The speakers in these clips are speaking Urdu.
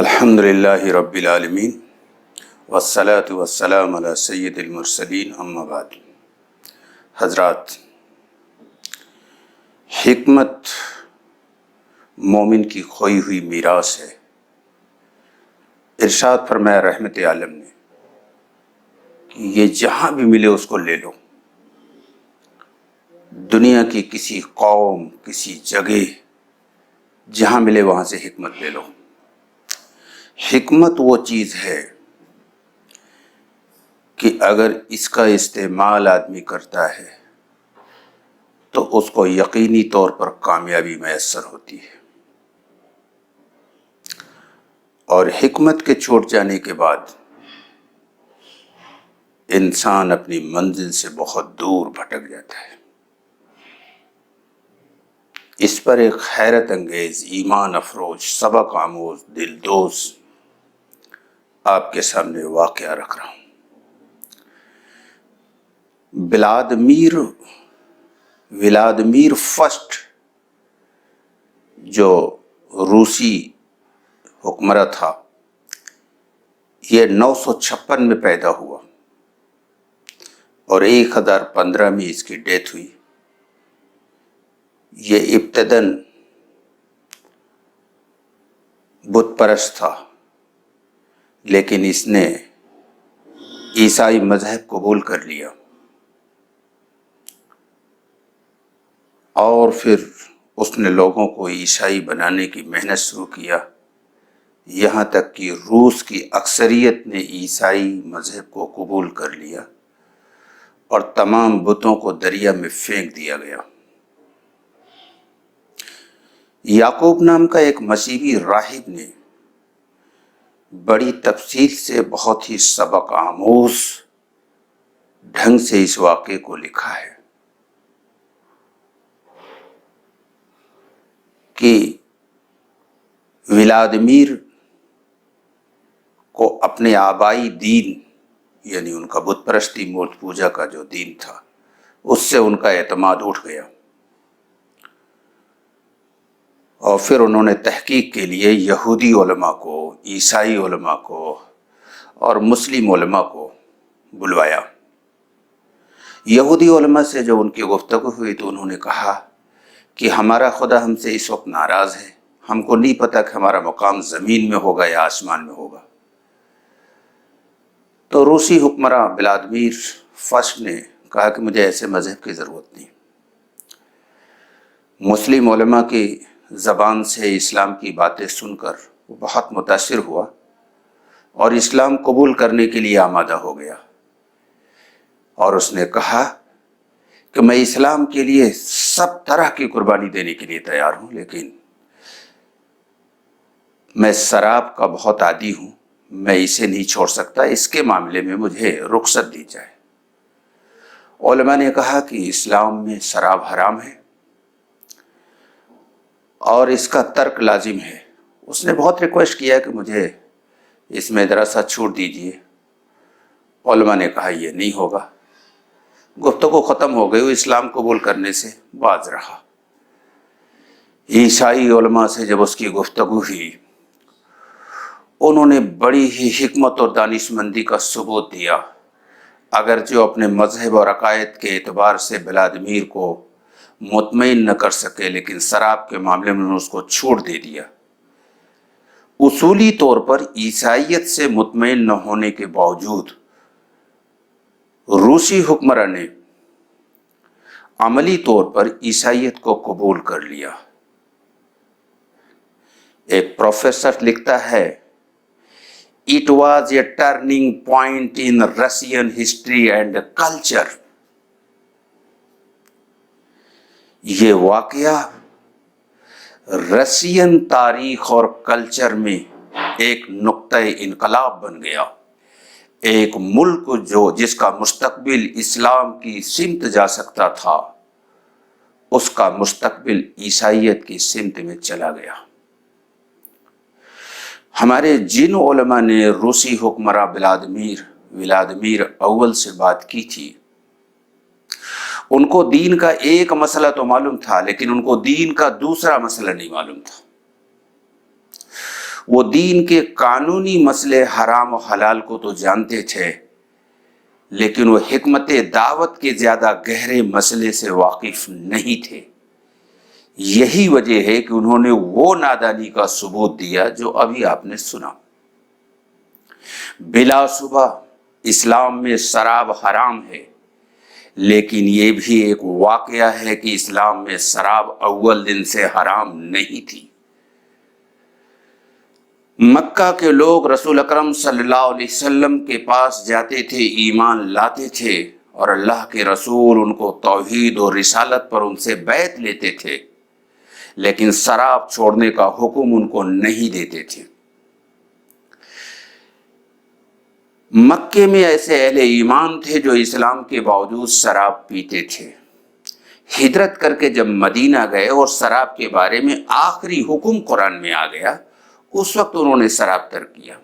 الحمد للہ رب العالمین والصلاة والسلام علی سید المرسلین اما بعد۔ حضرات، حکمت مومن کی کھوئی ہوئی میراث ہے۔ ارشاد فرمایا رحمت عالم نے کہ یہ جہاں بھی ملے اس کو لے لو۔ دنیا کی کسی قوم، کسی جگہ جہاں ملے وہاں سے حکمت لے لو۔ حکمت وہ چیز ہے کہ اگر اس کا استعمال آدمی کرتا ہے تو اس کو یقینی طور پر کامیابی میسر ہوتی ہے، اور حکمت کے چھوٹ جانے کے بعد انسان اپنی منزل سے بہت دور بھٹک جاتا ہے۔ اس پر ایک حیرت انگیز، ایمان افروز، سبق آموز، دلدوز آپ کے سامنے واقعہ رکھ رہا ہوں۔ ولادمیر فرسٹ جو روسی حکمراں تھا، یہ 956 میں پیدا ہوا اور 1015 میں اس کی ڈیتھ ہوئی۔ یہ ابتداً بت پرست تھا، لیکن اس نے عیسائی مذہب قبول کر لیا اور پھر اس نے لوگوں کو عیسائی بنانے کی محنت شروع کیا، یہاں تک کہ روس کی اکثریت نے عیسائی مذہب کو قبول کر لیا اور تمام بتوں کو دریا میں پھینک دیا گیا۔ یعقوب نام کا ایک مسیحی راہب نے بڑی تفصیل سے، بہت ہی سبق آموز ڈھنگ سے اس واقعے کو لکھا ہے کہ ولادمیر کو اپنے آبائی دین، یعنی ان کا بت پرستی، مورت پوجا کا جو دین تھا، اس سے ان کا اعتماد اٹھ گیا، اور پھر انہوں نے تحقیق کے لیے یہودی علماء کو، عیسائی علماء کو اور مسلم علماء کو بلوایا۔ یہودی علماء سے جب ان کی گفتگو ہوئی تو انہوں نے کہا کہ ہمارا خدا ہم سے اس وقت ناراض ہے، ہم کو نہیں پتا کہ ہمارا مقام زمین میں ہوگا یا آسمان میں ہوگا۔ تو روسی حکمراں ولادمیر فرسٹ نے کہا کہ مجھے ایسے مذہب کی ضرورت نہیں۔ مسلم علماء کی زبان سے اسلام کی باتیں سن کر وہ بہت متاثر ہوا اور اسلام قبول کرنے کے لیے آمادہ ہو گیا، اور اس نے کہا کہ میں اسلام کے لیے سب طرح کی قربانی دینے کے لیے تیار ہوں، لیکن میں شراب کا بہت عادی ہوں، میں اسے نہیں چھوڑ سکتا، اس کے معاملے میں مجھے رخصت دی جائے۔ علماء نے کہا کہ اسلام میں شراب حرام ہے اور اس کا ترک لازم ہے۔ اس نے بہت ریکویسٹ کیا کہ مجھے اس میں ذرا سا چھوٹ دیجیے۔ علماء نے کہا یہ نہیں ہوگا۔ گفتگو ختم ہو گئی، وہ اسلام قبول کرنے سے باز رہا۔ عیسائی علماء سے جب اس کی گفتگو ہوئی، انہوں نے بڑی ہی حکمت اور دانش مندی کا ثبوت دیا، اگرچہ وہ اپنے مذہب اور عقائد کے اعتبار سے ولادمیر کو مطمئن نہ کر سکے، لیکن شراب کے معاملے میں اس کو چھوٹ دے دیا۔ اصولی طور پر عیسائیت سے مطمئن نہ ہونے کے باوجود روسی حکمراں نے عملی طور پر عیسائیت کو قبول کر لیا۔ ایک پروفیسر لکھتا ہے، "It was a turning point in Russian history and culture." یہ واقعہ رشین تاریخ اور کلچر میں ایک نقطۂ انقلاب بن گیا۔ ایک ملک جس کا مستقبل اسلام کی سمت جا سکتا تھا، اس کا مستقبل عیسائیت کی سمت میں چلا گیا۔ ہمارے جن علماء نے روسی حکمراں ولادمیر اول سے بات کی تھی، ان کو دین کا ایک مسئلہ تو معلوم تھا، لیکن ان کو دین کا دوسرا مسئلہ نہیں معلوم تھا۔ وہ دین کے قانونی مسئلے حرام و حلال کو تو جانتے تھے، لیکن وہ حکمت دعوت کے زیادہ گہرے مسئلے سے واقف نہیں تھے۔ یہی وجہ ہے کہ انہوں نے وہ نادانی کا ثبوت دیا جو ابھی آپ نے سنا۔ بلا شبہ اسلام میں شراب حرام ہے، لیکن یہ بھی ایک واقعہ ہے کہ اسلام میں شراب اول دن سے حرام نہیں تھی۔ مکہ کے لوگ رسول اکرم صلی اللہ علیہ وسلم کے پاس جاتے تھے، ایمان لاتے تھے، اور اللہ کے رسول ان کو توحید اور رسالت پر ان سے بیعت لیتے تھے، لیکن شراب چھوڑنے کا حکم ان کو نہیں دیتے تھے۔ مکے میں ایسے اہل ایمان تھے جو اسلام کے باوجود شراب پیتے تھے۔ ہجرت کر کے جب مدینہ گئے اور شراب کے بارے میں آخری حکم قرآن میں آ گیا، اس وقت انہوں نے شراب ترک کیا۔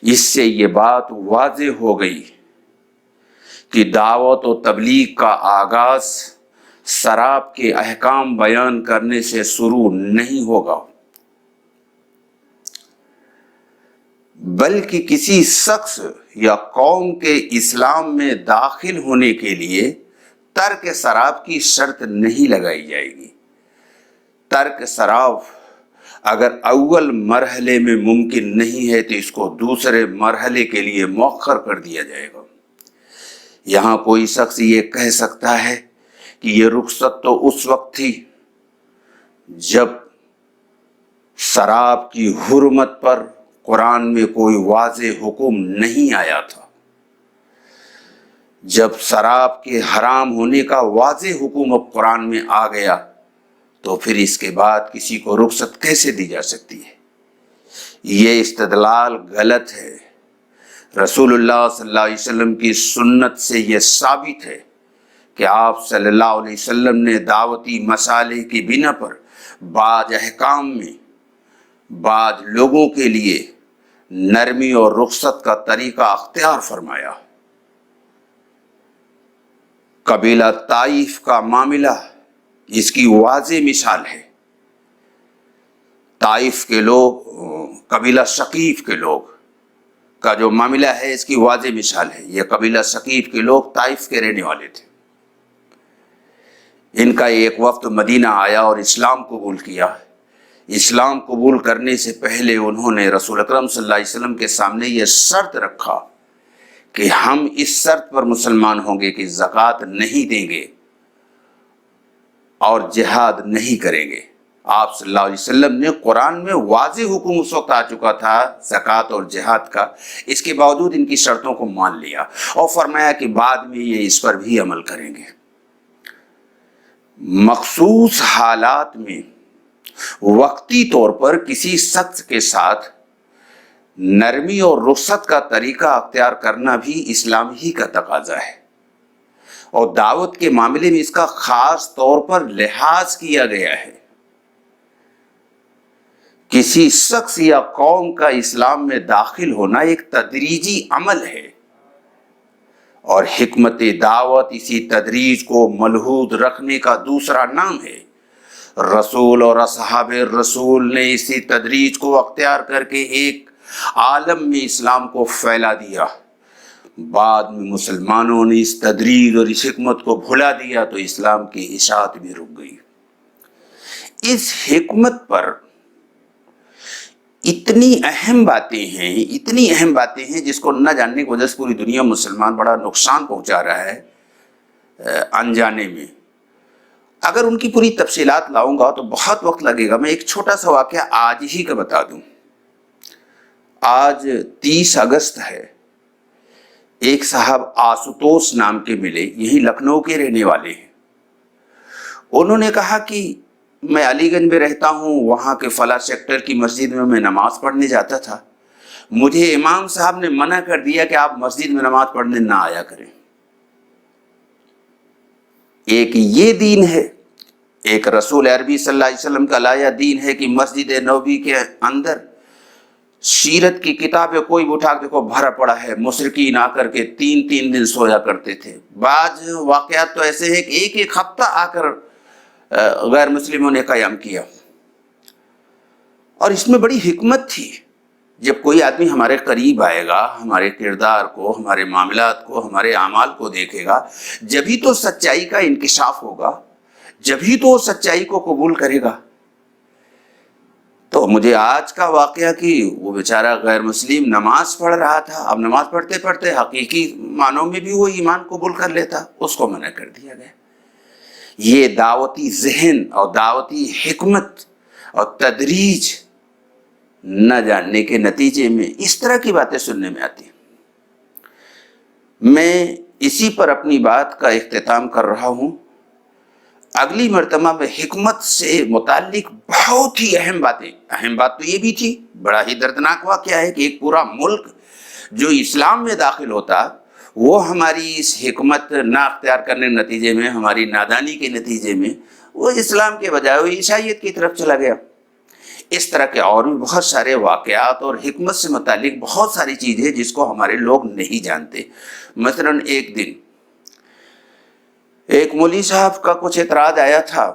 اس سے یہ بات واضح ہو گئی کہ دعوت و تبلیغ کا آغاز شراب کے احکام بیان کرنے سے شروع نہیں ہوگا، بلکہ کسی شخص یا قوم کے اسلام میں داخل ہونے کے لیے ترک شراب کی شرط نہیں لگائی جائے گی۔ ترک شراب اگر اول مرحلے میں ممکن نہیں ہے تو اس کو دوسرے مرحلے کے لیے مؤخر کر دیا جائے گا۔ یہاں کوئی شخص یہ کہہ سکتا ہے کہ یہ رخصت تو اس وقت تھی جب شراب کی حرمت پر قرآن میں کوئی واضح حکم نہیں آیا تھا۔ جب شراب کے حرام ہونے کا واضح حکم اب قرآن میں آ گیا تو پھر اس کے بعد کسی کو رخصت کیسے دی جا سکتی ہے؟ یہ استدلال غلط ہے۔ رسول اللہ صلی اللہ علیہ وسلم کی سنت سے یہ ثابت ہے کہ آپ صلی اللہ علیہ وسلم نے دعوتی مسالے کی بنا پر بعض احکام میں بعض لوگوں کے لیے نرمی اور رخصت کا طریقہ اختیار فرمایا۔ قبیلہ طائف کا معاملہ اس کی واضح مثال ہے۔ طائف کے لوگ، قبیلہ ثقیف کے لوگ کا جو معاملہ ہے اس کی واضح مثال ہے۔ یہ قبیلہ ثقیف کے لوگ طائف کے رہنے والے تھے۔ ان کا ایک وفد مدینہ آیا اور اسلام قبول کیا۔ اسلام قبول کرنے سے پہلے انہوں نے رسول اکرم صلی اللہ علیہ وسلم کے سامنے یہ شرط رکھا کہ ہم اس شرط پر مسلمان ہوں گے کہ زکوٰۃ نہیں دیں گے اور جہاد نہیں کریں گے۔ آپ صلی اللہ علیہ وسلم نے قرآن میں واضح حکم اس وقت آ چکا تھا زکوٰۃ اور جہاد کا، اس کے باوجود ان کی شرطوں کو مان لیا اور فرمایا کہ بعد میں یہ اس پر بھی عمل کریں گے۔ مخصوص حالات میں وقتی طور پر کسی شخص کے ساتھ نرمی اور رخصت کا طریقہ اختیار کرنا بھی اسلام ہی کا تقاضا ہے، اور دعوت کے معاملے میں اس کا خاص طور پر لحاظ کیا گیا ہے۔ کسی شخص یا قوم کا اسلام میں داخل ہونا ایک تدریجی عمل ہے، اور حکمت دعوت اسی تدریج کو ملحوظ رکھنے کا دوسرا نام ہے۔ رسول اور اصحاب رسول نے اسی تدریج کو اختیار کر کے ایک عالم میں اسلام کو پھیلا دیا۔ بعد میں مسلمانوں نے اس تدریج اور اس حکمت کو بھلا دیا تو اسلام کی اشاعت بھی رک گئی۔ اس حکمت پر اتنی اہم باتیں ہیں جس کو نہ جاننے کی وجہ سے پوری دنیا مسلمان بڑا نقصان پہنچا رہا ہے انجانے میں۔ اگر ان کی پوری تفصیلات لاؤں گا تو بہت وقت لگے گا۔ میں ایک چھوٹا سا واقعہ آج ہی کا بتا دوں۔ آج 30 اگست ہے۔ ایک صاحب آشوتوش نام کے ملے، یہی لکھنؤ کے رہنے والے ہیں۔ انہوں نے کہا کہ میں علی گنج میں رہتا ہوں، وہاں کے فلاں سیکٹر کی مسجد میں نماز پڑھنے جاتا تھا، مجھے امام صاحب نے منع کر دیا کہ آپ مسجد میں نماز پڑھنے نہ آیا کریں۔ ایک یہ دین ہے، ایک رسول عربی صلی اللہ علیہ وسلم کا لایا دین ہے کہ مسجد نبوی کے اندر سیرت کی کتابیں کوئی بھی اٹھا کے دیکھو بھرا پڑا ہے، مشرکین آ کر کے 3 دن سویا کرتے تھے۔ بعض واقعات تو ایسے ہیں کہ ایک ہفتہ آ کر غیر مسلموں نے قیام کیا۔ اور اس میں بڑی حکمت تھی. جب کوئی آدمی ہمارے قریب آئے گا، ہمارے کردار کو، ہمارے معاملات کو، ہمارے اعمال کو دیکھے گا، جبھی تو سچائی کا انکشاف ہوگا، جبھی تو سچائی کو قبول کرے گا. تو مجھے آج کا واقعہ کہ وہ بیچارہ غیر مسلم نماز پڑھ رہا تھا، اب نماز پڑھتے پڑھتے حقیقی معنوں میں بھی وہ ایمان قبول کر لیتا، اس کو منع کر دیا گیا. یہ دعوتی ذہن اور دعوتی حکمت اور تدریج نہ جاننے کے نتیجے میں اس طرح کی باتیں سننے میں آتی ہیں. میں اسی پر اپنی بات کا اختتام کر رہا ہوں. اگلی مرتبہ میں حکمت سے متعلق بہت ہی اہم بات تو یہ بھی تھی، بڑا ہی دردناک واقعہ ہے کہ ایک پورا ملک جو اسلام میں داخل ہوتا وہ ہماری اس حکمت نہ اختیار کرنے کے نتیجے میں، ہماری نادانی کے نتیجے میں وہ اسلام کے بجائے وہ عیسائیت کی طرف چلا گیا. اس طرح کے اور بھی بہت سارے واقعات اور حکمت سے متعلق بہت ساری چیزیں جس کو ہمارے لوگ نہیں جانتے. مثلا ایک دن ایک مولوی صاحب کا کچھ اعتراض آیا تھا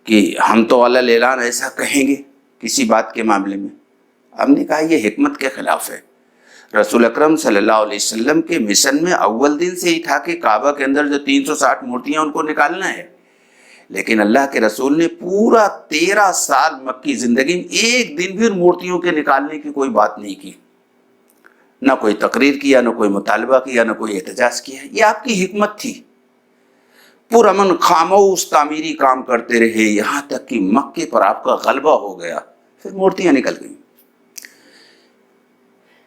کہ ہم تو علی الاعلان ایسا کہیں گے کسی بات کے معاملے میں. ہم نے کہا یہ حکمت کے خلاف ہے. رسول اکرم صلی اللہ علیہ وسلم کے مشن میں اول دن سے ہی تھا کہ کعبہ کے اندر جو 360 مورتیاں ان کو نکالنا ہے، لیکن اللہ کے رسول نے پورا 13 سال مکی زندگی میں ایک دن بھی مورتیوں کے نکالنے کی کوئی بات نہیں کی، نہ کوئی تقریر کیا، نہ کوئی مطالبہ کیا، نہ کوئی احتجاج کیا. یہ آپ کی حکمت تھی. پرامن خاموش تعمیری کام کرتے رہے یہاں تک کہ مکے پر آپ کا غلبہ ہو گیا، پھر مورتیاں نکل گئیں.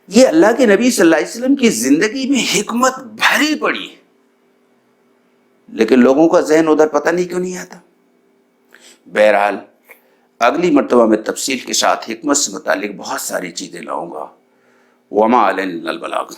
یہ اللہ کے نبی صلی اللہ علیہ وسلم کی زندگی میں حکمت بھری پڑی ہے، لیکن لوگوں کا ذہن ادھر پتہ نہیں کیوں نہیں آتا. بہرحال اگلی مرتبہ میں تفصیل کے ساتھ حکمت سے متعلق بہت ساری چیزیں لاؤں گا. وما علینا الا البلاغ.